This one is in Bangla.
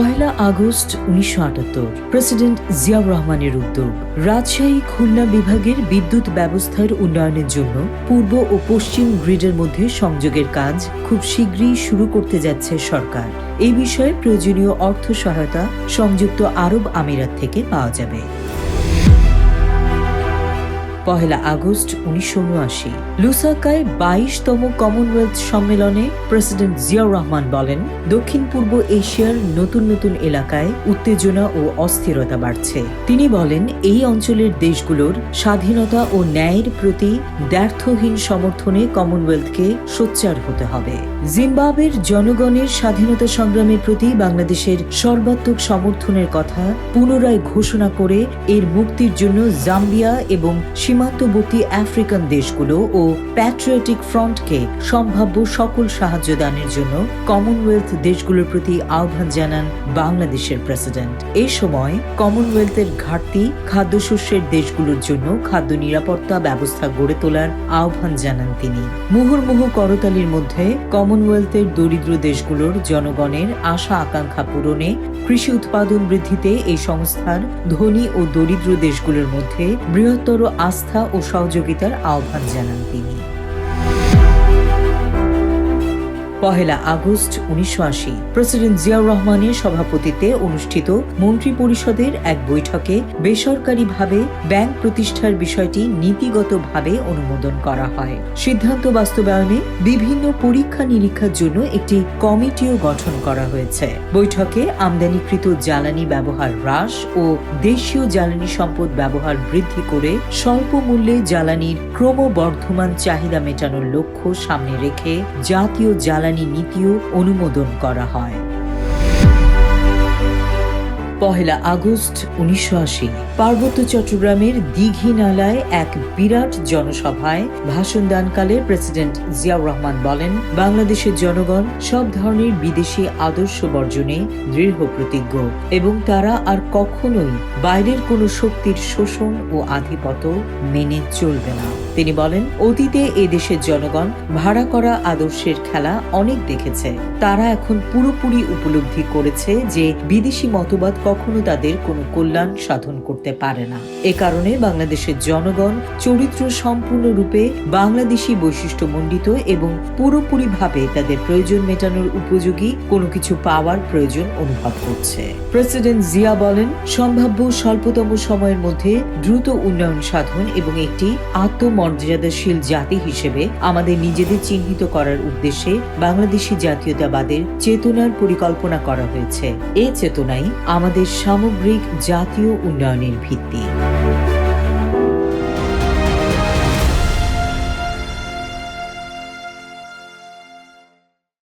পহেলা আগস্ট ১৯৭৮ প্রেসিডেন্ট জিয়াউর রহমানের উদ্যোগ। রাজশাহী খুলনা বিভাগের বিদ্যুৎ ব্যবস্থার উন্নয়নের জন্য পূর্ব ও পশ্চিম গ্রিডের মধ্যে সংযোগের কাজ খুব শীঘ্রই শুরু করতে যাচ্ছে সরকার। এই বিষয়ে প্রয়োজনীয় অর্থ সহায়তা সংযুক্ত আরব আমিরাত থেকে পাওয়া যাবে। পহেলা আগস্ট ১৯৭৯ লুসাকায় ২২তম কমনওয়েলথ সম্মেলনে প্রেসিডেন্ট জিয়াউর রহমান বলেন, দক্ষিণ পূর্ব এশিয়ার নতুন নতুন এলাকায় উত্তেজনা ও অস্থিরতা বাড়ছে। তিনি বলেন, এই অঞ্চলের দেশগুলোর স্বাধীনতা ও ন্যায়ের প্রতি দ্ব্যর্থহীন সমর্থনে কমনওয়েলথকে সোচ্চার হতে হবে। জিম্বাবুয়ের জনগণের স্বাধীনতা সংগ্রামের প্রতি বাংলাদেশের সর্বাত্মক সমর্থনের কথা পুনরায় ঘোষণা করে এর মুক্তির জন্য জাম্বিয়া এবং সীমান্তবর্তী আফ্রিকান দেশগুলো ও প্যাট্রিয়টিক ফ্রন্টকে সম্ভাব্য সকল সাহায্য দানের জন্য কমনওয়েলথ দেশগুলোর প্রতি আহ্বান জানান বাংলাদেশের প্রেসিডেন্ট। এ সময় কমনওয়েলথের ঘাটতি খাদ্যশস্যের দেশগুলোর জন্য খাদ্য নিরাপত্তা ব্যবস্থা গড়ে তোলার আহ্বান জানান তিনি। মুহুর্মুহু করতালির মধ্যে কমনওয়েলথের দরিদ্র দেশগুলোর জনগণের আশা আকাঙ্ক্ষা পূরণে, কৃষি উৎপাদন বৃদ্ধিতে এই সংস্থার ধনী ও দরিদ্র দেশগুলোর মধ্যে বৃহত্তর আস্থা ও সহযোগিতার আহ্বান জানান তিনি। পহেলা আগস্ট ১৯৮০ প্রেসিডেন্ট জিয়াউর রহমানের সভাপতিত্বে অনুষ্ঠিত মন্ত্রী পরিষদের এক বৈঠকে বেসরকারিভাবে ব্যাংক প্রতিষ্ঠার বিষয়টি নীতিগতভাবে অনুমোদন করা হয়। সিদ্ধান্ত বাস্তবায়নে বিভিন্ন পরীক্ষা নিরীক্ষার জন্য একটি কমিটিও গঠন করা হয়েছে। বৈঠকে আমদানিকৃত জ্বালানি ব্যবহার হ্রাস ও দেশীয় জ্বালানি সম্পদ ব্যবহার বৃদ্ধি করে স্বল্প মূল্যে জ্বালানির ক্রমবর্ধমান চাহিদা মেটানোর লক্ষ্য সামনে রেখে জাতীয় জ্বালানি নীতিও অনুমোদন করা হয়। পহেলা আগস্ট ১৯৮০ পার্বত্য চট্টগ্রামের দীঘিনালায় এক বিরাট জনসভায় ভাষণ দানকালে প্রেসিডেন্ট জিয়াউর রহমান বলেন, বাংলাদেশের জনগণ সব ধরনের বিদেশি আদর্শ বর্জনে দৃঢ় প্রতিজ্ঞ এবং তারা আর কখনোই বাইরের কোনো শক্তির শোষণ ও আধিপত্য মেনে চলবে না। তিনি বলেন, অতীতে এ দেশের জনগণ ভাড়া করা আদর্শের খেলা অনেক দেখেছে। তারা এখন পুরোপুরি উপলব্ধি করেছে যে বিদেশি মতবাদ কখনো তাদের কোনো কল্যাণ সাধন করতে পারে না। এ কারণে বাংলাদেশের জনগণ চরিত্র সম্পূর্ণরূপে বাংলাদেশি বৈশিষ্ট্যমণ্ডিত এবং পুরোপুরিভাবে তাদের প্রয়োজন মেটানোর উপযোগী কোনো কিছু পাওয়ার প্রয়োজন অনুভব করছে। প্রেসিডেন্ট জিয়া বলেন, সম্ভাব্য স্বল্পতম সময়ের মধ্যে দ্রুত উন্নয়ন সাধন এবং একটি আত্মমর্যাদাশীল জাতি হিসেবে আমাদের নিজেদের চিহ্নিত করার উদ্দেশ্যে বাংলাদেশি জাতীয়তাবাদের চেতনার পরিকল্পনা করা হয়েছে। এ চেতনাই আমাদের সামগ্রিক জাতীয় উন্নয়নের ভিত্তি।